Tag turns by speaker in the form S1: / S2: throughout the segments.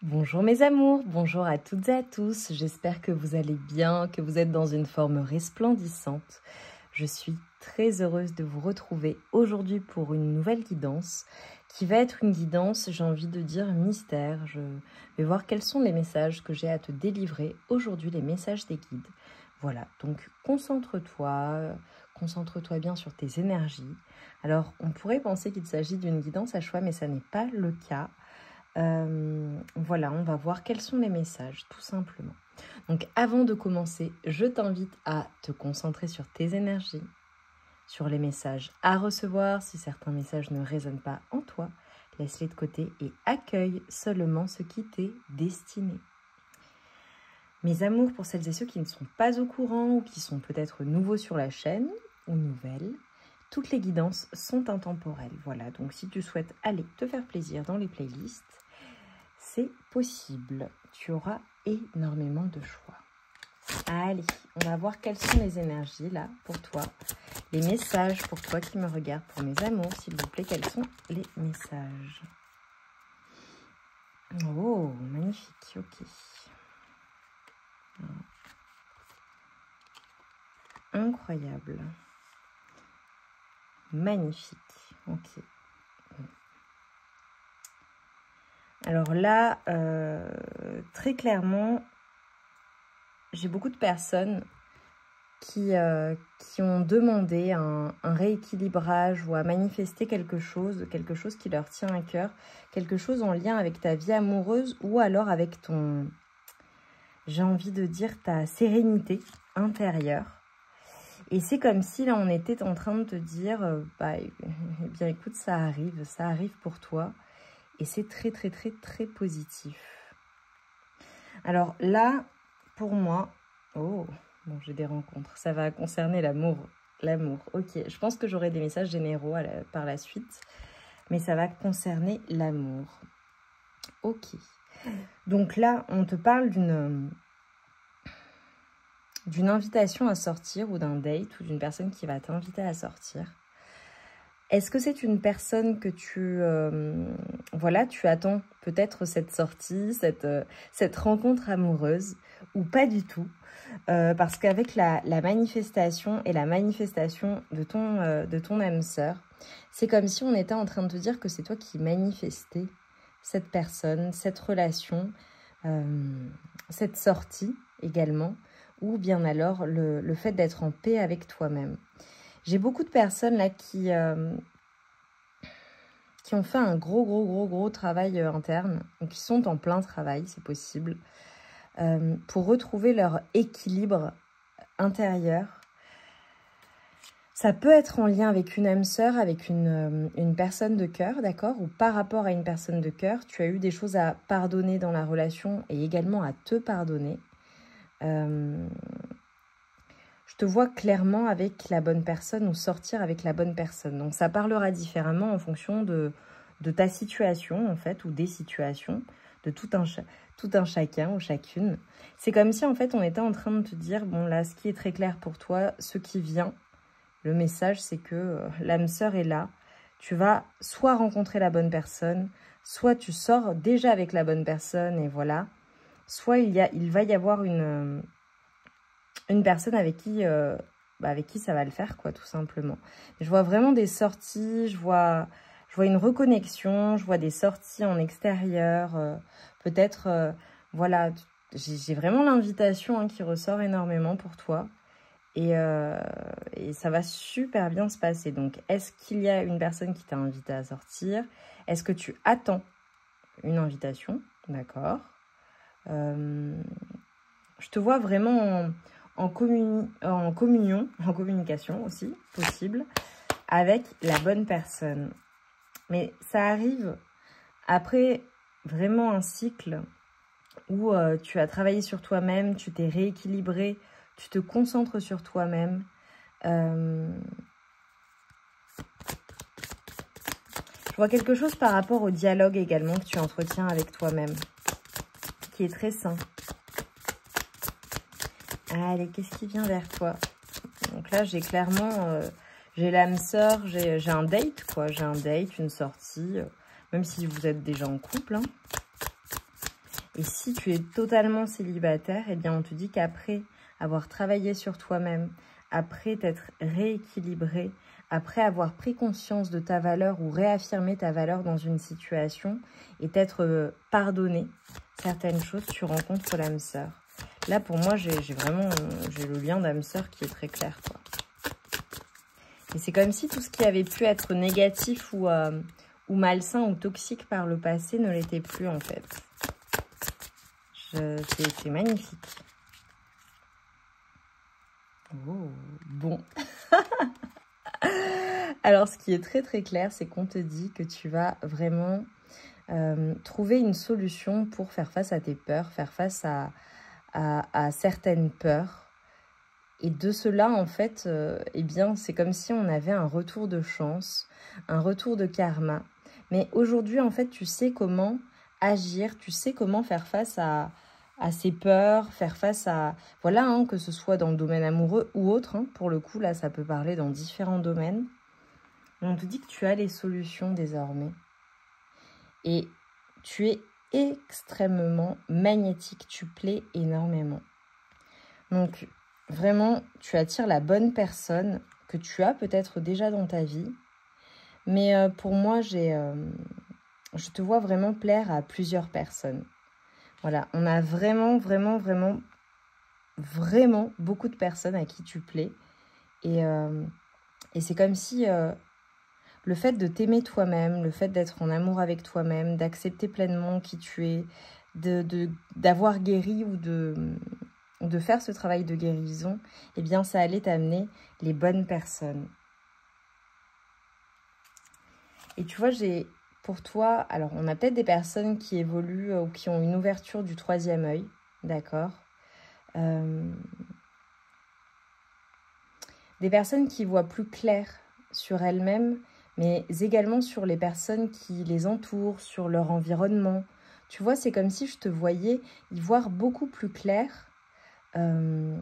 S1: Bonjour mes amours, bonjour à toutes et à tous, j'espère que vous allez bien, que vous êtes dans une forme resplendissante. Je suis très heureuse de vous retrouver aujourd'hui pour une nouvelle guidance qui va être une guidance, j'ai envie de dire mystère. Je vais voir quels sont les messages que j'ai à te délivrer aujourd'hui, les messages des guides. Voilà, donc concentre-toi bien sur tes énergies. Alors on pourrait penser qu'il s'agit d'une guidance à choix, mais ça n'est pas le cas. Voilà, on va voir quels sont les messages, tout simplement. Donc avant de commencer, je t'invite à te concentrer sur tes énergies, sur les messages à recevoir. Si certains messages ne résonnent pas en toi, laisse-les de côté et accueille seulement ce qui t'est destiné. Mes amours, pour celles et ceux qui ne sont pas au courant ou qui sont peut-être nouveaux sur la chaîne ou nouvelles, toutes les guidances sont intemporelles. Voilà, donc si tu souhaites aller te faire plaisir dans les playlists, c'est possible. Tu auras énormément de choix. Allez, on va voir quelles sont les énergies là pour toi. Les messages pour toi qui me regardes, pour mes amours, s'il vous plaît, quels sont les messages? Oh, magnifique, ok. Incroyable. Magnifique, ok. Alors là, très clairement, j'ai beaucoup de personnes qui ont demandé un rééquilibrage ou à manifester quelque chose qui leur tient à cœur, quelque chose en lien avec ta vie amoureuse ou alors avec ton, j'ai envie de dire, ta sérénité intérieure. Et c'est comme si là on était en train de te dire, eh bien écoute, ça arrive pour toi. Et c'est très, très, très, très positif. Alors là, pour moi... Oh, bon, j'ai des rencontres. Ça va concerner l'amour. L'amour, ok. Je pense que j'aurai des messages généraux par la suite. Mais ça va concerner l'amour. Ok. Donc là, on te parle d'une invitation à sortir ou d'un date ou d'une personne qui va t'inviter à sortir. Est-ce que c'est une personne que tu attends peut-être cette sortie, cette rencontre amoureuse ou pas du tout? Parce qu'avec la manifestation et la manifestation de ton âme sœur, c'est comme si on était en train de te dire que c'est toi qui manifestais cette personne, cette relation, cette sortie également, ou bien alors le fait d'être en paix avec toi-même. J'ai beaucoup de personnes là qui ont fait un gros travail interne, donc qui sont en plein travail, c'est possible, pour retrouver leur équilibre intérieur. Ça peut être en lien avec une âme sœur, avec une personne de cœur, d'accord? Ou par rapport à une personne de cœur, tu as eu des choses à pardonner dans la relation et également à te pardonner. Je te vois clairement avec la bonne personne ou sortir avec la bonne personne. Donc, ça parlera différemment en fonction de ta situation, en fait, ou des situations, de tout un chacun ou chacune. C'est comme si, en fait, on était en train de te dire, bon, là, ce qui est très clair pour toi, ce qui vient, le message, c'est que l'âme sœur est là. Tu vas soit rencontrer la bonne personne, soit tu sors déjà avec la bonne personne, et voilà. Soit il va y avoir une personne avec qui ça va le faire, quoi, tout simplement. Je vois vraiment des sorties, je vois une reconnexion, je vois des sorties en extérieur, peut-être, voilà, j'ai vraiment l'invitation qui ressort énormément pour toi. Et ça va super bien se passer. Donc, est-ce qu'il y a une personne qui t'a invité à sortir? Est-ce que tu attends une invitation? D'accord. Je te vois vraiment en communication aussi, possible, avec la bonne personne. Mais ça arrive après vraiment un cycle où tu as travaillé sur toi-même, tu t'es rééquilibré, tu te concentres sur toi-même. Je vois quelque chose par rapport au dialogue également que tu entretiens avec toi-même, qui est très sain. Allez, qu'est-ce qui vient vers toi? Donc là, j'ai clairement... j'ai l'âme sœur, j'ai un date, quoi. J'ai un date, une sortie, même si vous êtes déjà en couple. Hein. Et si tu es totalement célibataire, eh bien on te dit qu'après avoir travaillé sur toi-même, après t'être rééquilibré, après avoir pris conscience de ta valeur ou réaffirmé ta valeur dans une situation et t'être pardonné certaines choses, tu rencontres l'âme sœur. Là, pour moi, j'ai le lien d'âme sœur qui est très clair, quoi. Et c'est comme si tout ce qui avait pu être négatif ou malsain ou toxique par le passé ne l'était plus, en fait. C'est magnifique. Oh, bon. Alors, ce qui est très très clair, c'est qu'on te dit que tu vas vraiment trouver une solution pour faire face à tes peurs, faire face à certaines peurs. Et de cela, en fait, eh bien, c'est comme si on avait un retour de chance, un retour de karma. Mais aujourd'hui, en fait, tu sais comment agir, tu sais comment faire face à ces peurs, faire face à... Voilà, hein, que ce soit dans le domaine amoureux ou autre. Hein, pour le coup, là, ça peut parler dans différents domaines. On te dit que tu as les solutions désormais. Et tu es extrêmement magnétique, tu plais énormément. Donc, vraiment, tu attires la bonne personne que tu as peut-être déjà dans ta vie. Mais pour moi, je te vois vraiment plaire à plusieurs personnes. Voilà, on a vraiment beaucoup de personnes à qui tu plais. Et c'est comme si le fait de t'aimer toi-même, le fait d'être en amour avec toi-même, d'accepter pleinement qui tu es, d'avoir guéri ou de faire ce travail de guérison, eh bien, ça allait t'amener les bonnes personnes. Et tu vois, j'ai pour toi, alors on a peut-être des personnes qui évoluent ou qui ont une ouverture du troisième œil, d'accord, des personnes qui voient plus clair sur elles-mêmes, mais également sur les personnes qui les entourent, sur leur environnement. Tu vois, c'est comme si je te voyais y voir beaucoup plus clair. Il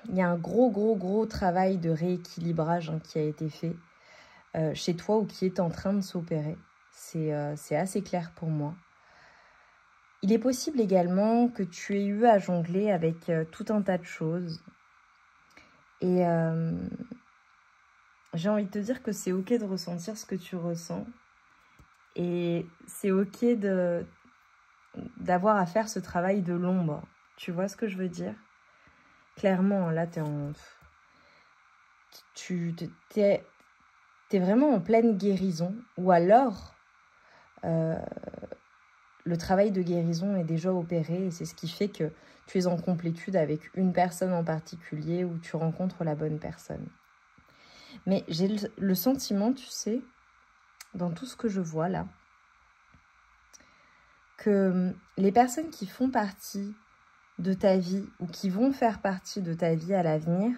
S1: y a un gros travail de rééquilibrage qui a été fait chez toi ou qui est en train de s'opérer. C'est assez clair pour moi. Il est possible également que tu aies eu à jongler avec tout un tas de choses. Et j'ai envie de te dire que c'est ok de ressentir ce que tu ressens. Et c'est ok d'avoir à faire ce travail de l'ombre. Tu vois ce que je veux dire? Clairement, là, t'es vraiment en pleine guérison. Ou alors, le travail de guérison est déjà opéré. Et c'est ce qui fait que tu es en complétude avec une personne en particulier ou tu rencontres la bonne personne. Mais j'ai le sentiment, tu sais, dans tout ce que je vois là, que les personnes qui font partie de ta vie ou qui vont faire partie de ta vie à l'avenir,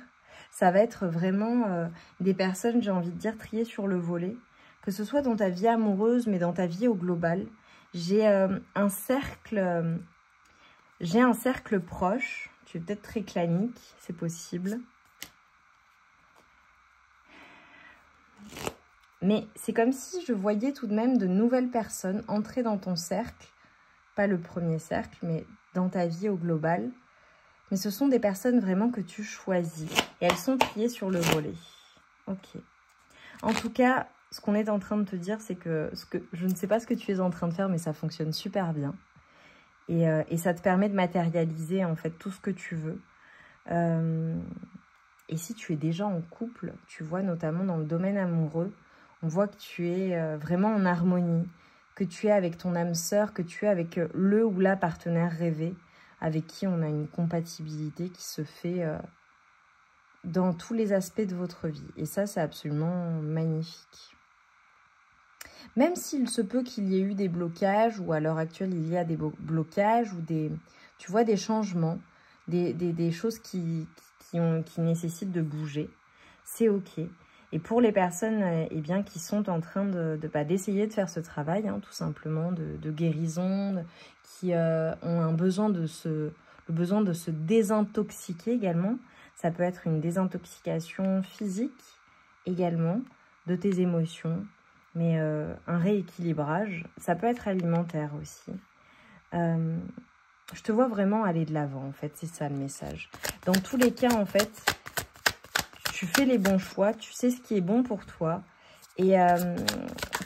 S1: ça va être vraiment des personnes, j'ai envie de dire, triées sur le volet, que ce soit dans ta vie amoureuse, mais dans ta vie au global. J'ai un cercle proche, tu es peut-être très clanique, c'est possible. Mais c'est comme si je voyais tout de même de nouvelles personnes entrer dans ton cercle, pas le premier cercle, mais dans ta vie au global. Mais ce sont des personnes vraiment que tu choisis et elles sont triées sur le volet. Ok. En tout cas, ce qu'on est en train de te dire, c'est que je ne sais pas ce que tu es en train de faire, mais ça fonctionne super bien. Et ça te permet de matérialiser en fait tout ce que tu veux. Et si tu es déjà en couple, tu vois notamment dans le domaine amoureux, on voit que tu es vraiment en harmonie, que tu es avec ton âme sœur, que tu es avec le ou la partenaire rêvé, avec qui on a une compatibilité qui se fait dans tous les aspects de votre vie. Et ça, c'est absolument magnifique. Même s'il se peut qu'il y ait eu des blocages, ou à l'heure actuelle, il y a des blocages, ou tu vois, des changements, des choses qui nécessitent de bouger, c'est ok. Et pour les personnes eh bien, qui sont en train d'essayer de faire ce travail, hein, tout simplement, de guérison, qui ont le besoin de se désintoxiquer également, ça peut être une désintoxication physique également, de tes émotions, mais un rééquilibrage, ça peut être alimentaire aussi. Je te vois vraiment aller de l'avant, en fait. C'est ça le message. Dans tous les cas, en fait, tu fais les bons choix. Tu sais ce qui est bon pour toi. Et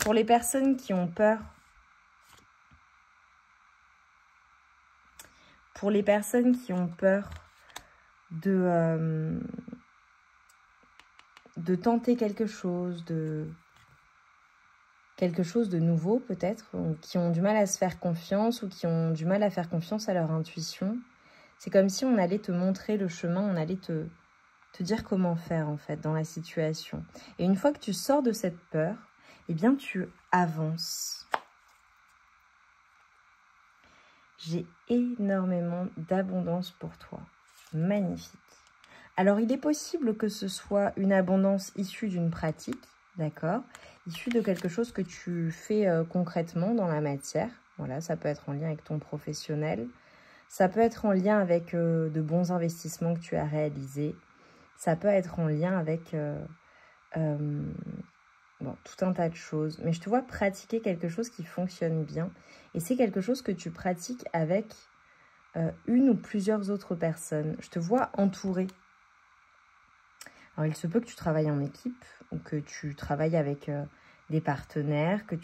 S1: pour les personnes qui ont peur, de tenter quelque chose de nouveau peut-être, qui ont du mal à se faire confiance ou qui ont du mal à faire confiance à leur intuition. C'est comme si on allait te montrer le chemin, on allait te dire comment faire en fait dans la situation. Et une fois que tu sors de cette peur, eh bien tu avances. J'ai énormément d'abondance pour toi. Magnifique. Alors, il est possible que ce soit une abondance issue d'une pratique, d'accord? Issue de quelque chose que tu fais concrètement dans la matière. Voilà, ça peut être en lien avec ton professionnel. Ça peut être en lien avec de bons investissements que tu as réalisés. Ça peut être en lien avec bon, tout un tas de choses. Mais je te vois pratiquer quelque chose qui fonctionne bien. Et c'est quelque chose que tu pratiques avec une ou plusieurs autres personnes. Je te vois entourée. Alors, il se peut que tu travailles en équipe ou que tu travailles avec des partenaires, que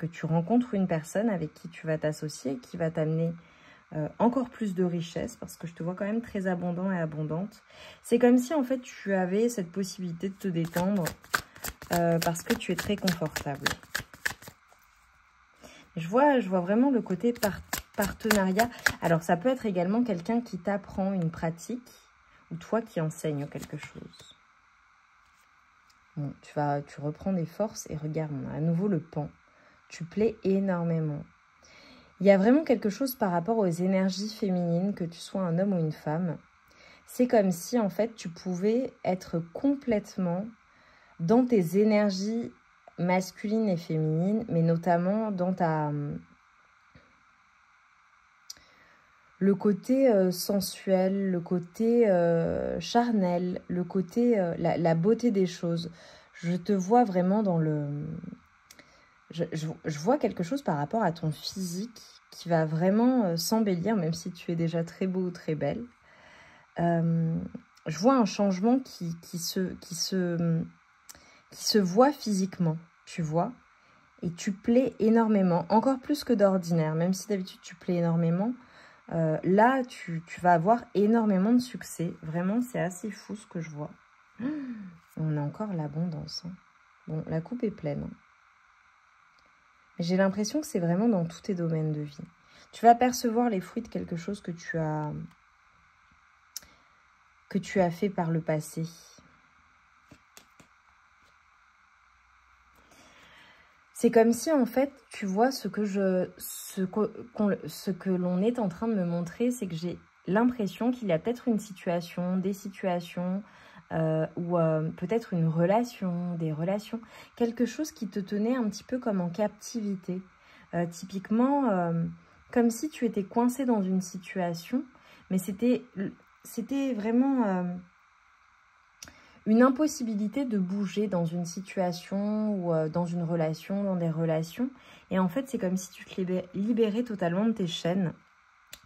S1: tu rencontres une personne avec qui tu vas t'associer, qui va t'amener encore plus de richesse, parce que je te vois quand même très abondant et abondante. C'est comme si, en fait, tu avais cette possibilité de te détendre parce que tu es très confortable. Je vois vraiment le côté partenariat. Alors, ça peut être également quelqu'un qui t'apprend une pratique ou toi qui enseignes quelque chose. Bon, tu reprends des forces et regarde, on a à nouveau le pan. Tu plais énormément. Il y a vraiment quelque chose par rapport aux énergies féminines, que tu sois un homme ou une femme. C'est comme si, en fait, tu pouvais être complètement dans tes énergies masculines et féminines, mais notamment dans le côté sensuel, le côté charnel, le côté la beauté des choses. Je te vois vraiment dans le... Je vois quelque chose par rapport à ton physique qui va vraiment s'embellir, même si tu es déjà très beau ou très belle. Je vois un changement qui se voit physiquement, tu vois. Et tu plais énormément, encore plus que d'ordinaire. Même si d'habitude tu plais énormément, là tu vas avoir énormément de succès. Vraiment, c'est assez fou ce que je vois. On a encore l'abondance. Hein. Bon, la coupe est pleine. Hein. J'ai l'impression que c'est vraiment dans tous tes domaines de vie. Tu vas percevoir les fruits de quelque chose que tu as fait par le passé. C'est comme si, en fait, tu vois, ce que l'on est en train de me montrer, c'est que j'ai l'impression qu'il y a peut-être une situation, des situations, ou peut-être une relation, des relations, quelque chose qui te tenait un petit peu comme en captivité. Typiquement, comme si tu étais coincé dans une situation, mais c'était vraiment... une impossibilité de bouger dans une situation ou dans une relation, dans des relations. Et en fait, c'est comme si tu te libérais totalement de tes chaînes,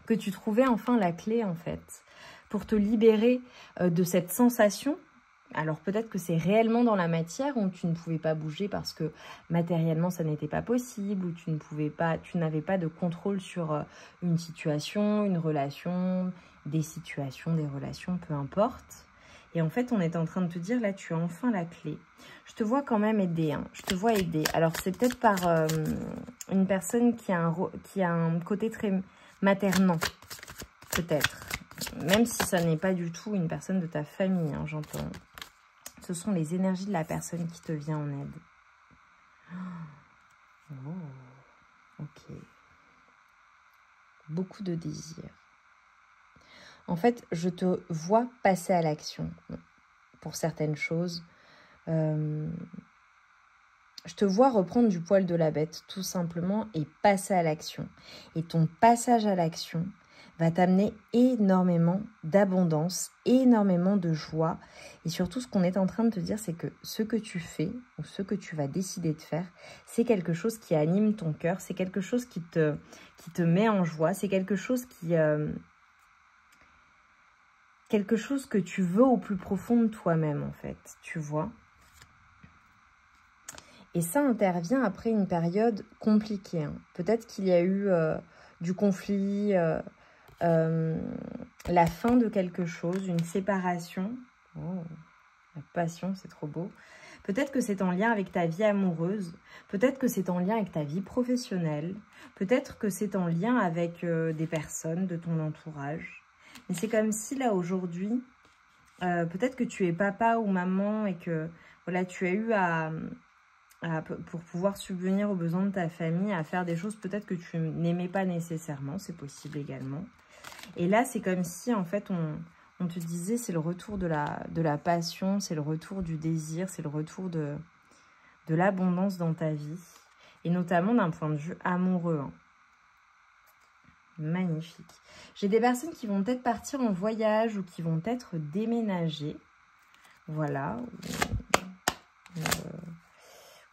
S1: que tu trouvais enfin la clé, en fait, pour te libérer de cette sensation. Alors peut-être que c'est réellement dans la matière où tu ne pouvais pas bouger parce que matériellement ça n'était pas possible, ou tu n'avais pas de contrôle sur une situation, une relation, des situations, des relations, peu importe. Et en fait, on est en train de te dire, là, tu as enfin la clé. Je te vois quand même aider. Hein. Je te vois aider. Alors, c'est peut-être par une personne qui a un côté très maternant, peut-être. Même si ça n'est pas du tout une personne de ta famille, hein, j'entends. Ce sont les énergies de la personne qui te vient en aide. Oh, ok. Beaucoup de désirs. En fait, je te vois passer à l'action pour certaines choses. Je te vois reprendre du poil de la bête, tout simplement, et passer à l'action. Et ton passage à l'action, va t'amener énormément d'abondance, énormément de joie. Et surtout, ce qu'on est en train de te dire, c'est que ce que tu fais ou ce que tu vas décider de faire, c'est quelque chose qui anime ton cœur, c'est quelque chose qui te met en joie, c'est quelque chose quelque chose que tu veux au plus profond de toi-même, en fait, tu vois. Et ça intervient après une période compliquée, hein. Peut-être qu'il y a eu du conflit, la fin de quelque chose, une séparation. Oh, la passion, c'est trop beau. Peut-être que c'est en lien avec ta vie amoureuse. Peut-être que c'est en lien avec ta vie professionnelle. Peut-être que c'est en lien avec des personnes de ton entourage. Mais c'est comme si là, aujourd'hui, peut-être que tu es papa ou maman et que voilà, tu as eu pour pouvoir subvenir aux besoins de ta famille, à faire des choses peut-être que tu n'aimais pas nécessairement. C'est possible également. Et là, c'est comme si, en fait, on te disait, c'est le retour de la passion, c'est le retour du désir, c'est le retour de l'abondance dans ta vie. Et notamment d'un point de vue amoureux, hein. Magnifique. J'ai des personnes qui vont peut-être partir en voyage ou qui vont peut-être déménager. Voilà.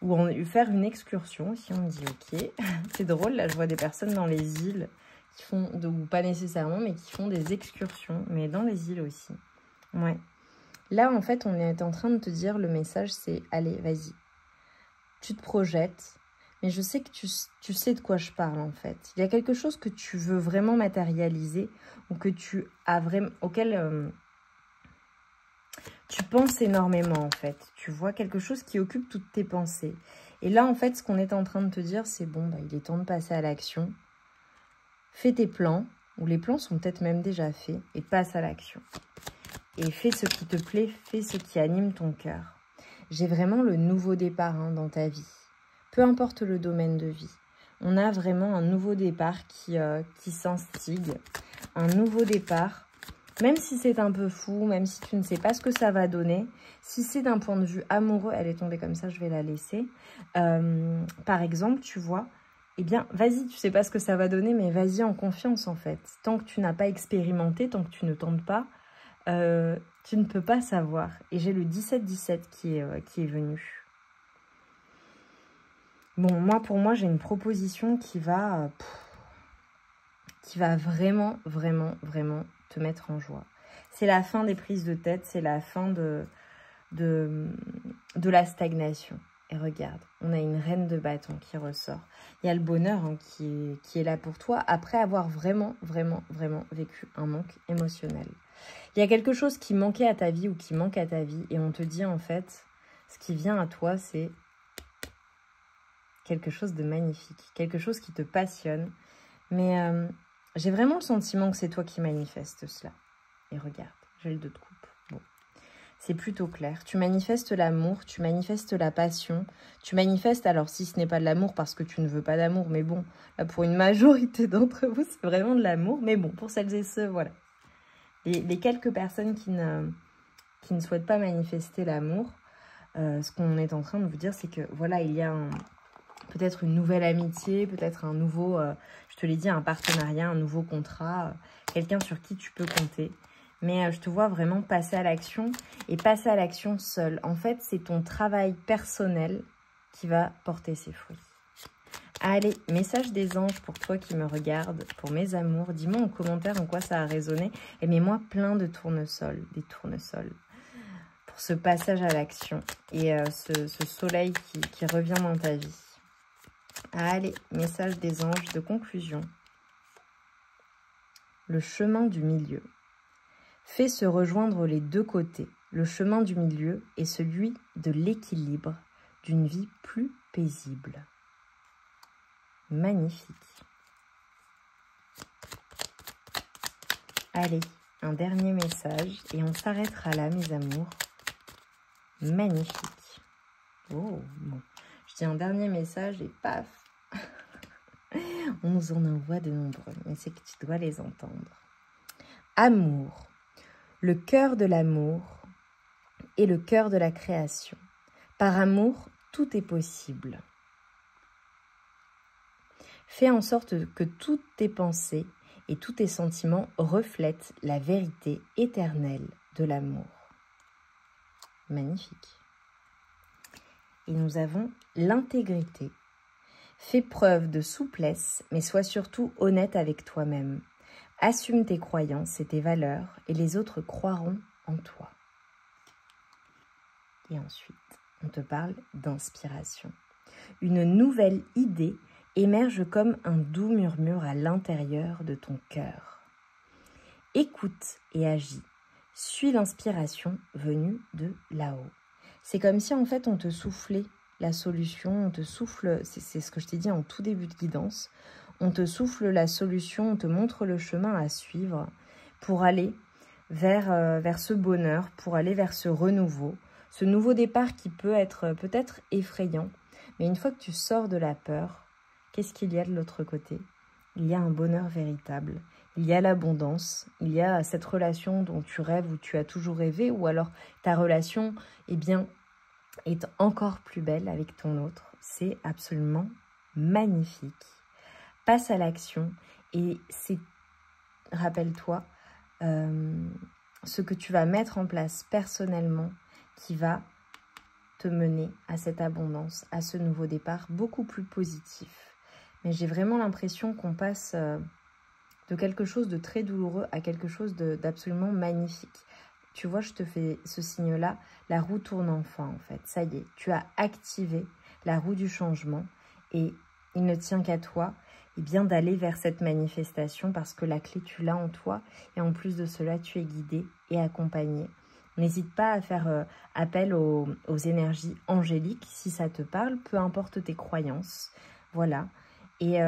S1: Ou faire une excursion, si on me dit ok. C'est drôle, là, je vois des personnes dans les îles qui font, ou pas nécessairement, mais qui font des excursions, mais dans les îles aussi. Ouais. Là, en fait, on est en train de te dire, le message, c'est, allez, vas-y. Tu te projettes, mais je sais que tu sais de quoi je parle, en fait. Il y a quelque chose que tu veux vraiment matérialiser, ou que tu as vraiment, auquel tu penses énormément, en fait. Tu vois quelque chose qui occupe toutes tes pensées. Et là, en fait, ce qu'on est en train de te dire, c'est bon, bah, il est temps de passer à l'action. Fais tes plans, ou les plans sont peut-être même déjà faits, et passe à l'action. Et fais ce qui te plaît, fais ce qui anime ton cœur. J'ai vraiment le nouveau départ, hein, dans ta vie. Peu importe le domaine de vie. On a vraiment un nouveau départ qui s'instigue. Un nouveau départ, même si c'est un peu fou, même si tu ne sais pas ce que ça va donner. Si c'est d'un point de vue amoureux, elle est tombée comme ça, je vais la laisser. Par exemple, tu vois, eh bien, vas-y, tu sais pas ce que ça va donner, mais vas-y en confiance, en fait. Tant que tu n'as pas expérimenté, tant que tu ne tentes pas, tu ne peux pas savoir. Et j'ai le 17-17 qui est venu. Bon, pour moi, j'ai une proposition qui va vraiment, vraiment, vraiment te mettre en joie. C'est la fin des prises de tête, c'est la fin de la stagnation. Et regarde, on a une reine de bâton qui ressort. Il y a le bonheur, hein, qui est là pour toi après avoir vraiment, vraiment, vraiment vécu un manque émotionnel. Il y a quelque chose qui manquait à ta vie ou qui manque à ta vie et on te dit en fait, ce qui vient à toi, c'est quelque chose de magnifique, quelque chose qui te passionne. Mais j'ai vraiment le sentiment que c'est toi qui manifestes cela. Et regarde, j'ai le 2 de coupe. Bon, c'est plutôt clair. Tu manifestes l'amour, tu manifestes la passion, tu manifestes, alors si ce n'est pas de l'amour parce que tu ne veux pas d'amour, mais bon, là pour une majorité d'entre vous, c'est vraiment de l'amour. Mais bon, pour celles et ceux, voilà. Les quelques personnes qui ne souhaitent pas manifester l'amour, ce qu'on est en train de vous dire, c'est que voilà, il y a peut-être une nouvelle amitié, peut-être un nouveau, je te l'ai dit, un partenariat, un nouveau contrat, quelqu'un sur qui tu peux compter. Mais je te vois vraiment passer à l'action et passer à l'action seul. En fait, c'est ton travail personnel qui va porter ses fruits. Allez, message des anges pour toi qui me regarde, pour mes amours. Dis-moi en commentaire en quoi ça a résonné. Et mets-moi plein de tournesols, des tournesols, pour ce passage à l'action et ce soleil qui revient dans ta vie. Allez, message des anges de conclusion. Le chemin du milieu. Fais se rejoindre les deux côtés. Le chemin du milieu est celui de l'équilibre, d'une vie plus paisible. Magnifique. Allez, un dernier message et on s'arrêtera là, mes amours. Magnifique. Oh, bon. Je dis un dernier message et paf. On nous en envoie de nombreux, mais c'est que tu dois les entendre. Amour. Le cœur de l'amour est le cœur de la création. Par amour, tout est possible. Fais en sorte que toutes tes pensées et tous tes sentiments reflètent la vérité éternelle de l'amour. Magnifique. Et nous avons l'intégrité. Fais preuve de souplesse, mais sois surtout honnête avec toi-même. Assume tes croyances et tes valeurs, et les autres croiront en toi. Et ensuite, on te parle d'inspiration. Une nouvelle idée émerge comme un doux murmure à l'intérieur de ton cœur. Écoute et agis. Suis l'inspiration venue de là-haut. C'est comme si en fait on te soufflait la solution, on te souffle, c'est ce que je t'ai dit en tout début de guidance, on te souffle la solution, on te montre le chemin à suivre pour aller vers ce bonheur, pour aller vers ce renouveau, ce nouveau départ qui peut être peut-être effrayant, mais une fois que tu sors de la peur, qu'est-ce qu'il y a de l'autre côté? Il y a un bonheur véritable, il y a l'abondance, il y a cette relation dont tu rêves ou tu as toujours rêvé, ou alors ta relation est encore plus belle avec ton autre. C'est absolument magnifique. Passe à l'action et rappelle-toi, ce que tu vas mettre en place personnellement qui va te mener à cette abondance, à ce nouveau départ beaucoup plus positif. Mais j'ai vraiment l'impression qu'on passe de quelque chose de très douloureux à quelque chose d'absolument magnifique. Tu vois, je te fais ce signe-là, la roue tourne enfin en fait. Ça y est, tu as activé la roue du changement et il ne tient qu'à toi d'aller vers cette manifestation parce que la clé, tu l'as en toi et en plus de cela, tu es guidé et accompagné. N'hésite pas à faire appel aux énergies angéliques si ça te parle, peu importe tes croyances. Voilà. Et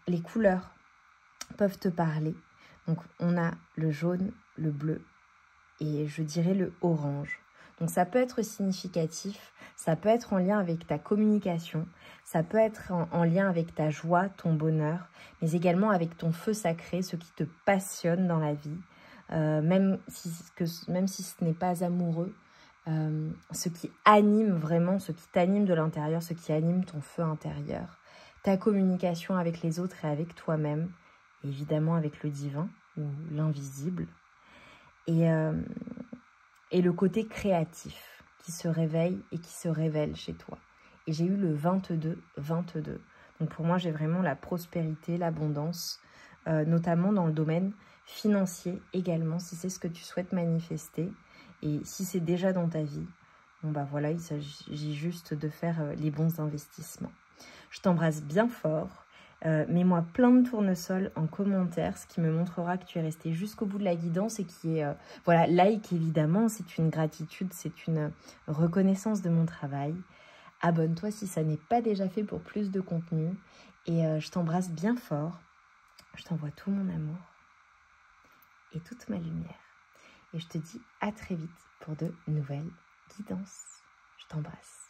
S1: les couleurs peuvent te parler. Donc, on a le jaune, le bleu et je dirais le orange. Donc, ça peut être significatif, ça peut être en lien avec ta communication, ça peut être en lien avec ta joie, ton bonheur, mais également avec ton feu sacré, ce qui te passionne dans la vie. Même si ce n'est pas amoureux, ce qui anime vraiment, ce qui t'anime de l'intérieur, ce qui anime ton feu intérieur, ta communication avec les autres et avec toi-même, évidemment avec le divin ou l'invisible, et le côté créatif qui se réveille et qui se révèle chez toi. Et j'ai eu le 22. Donc pour moi, j'ai vraiment la prospérité, l'abondance, notamment dans le domaine financier également, si c'est ce que tu souhaites manifester. Et si c'est déjà dans ta vie, bon bah voilà, il s'agit juste de faire les bons investissements. Je t'embrasse bien fort. Mets-moi plein de tournesols en commentaire, ce qui me montrera que tu es resté jusqu'au bout de la guidance et qui est... voilà, like évidemment, c'est une gratitude, c'est une reconnaissance de mon travail. Abonne-toi si ça n'est pas déjà fait pour plus de contenu. Et je t'embrasse bien fort. Je t'envoie tout mon amour et toute ma lumière. Et je te dis à très vite pour de nouvelles guidances. Je t'embrasse.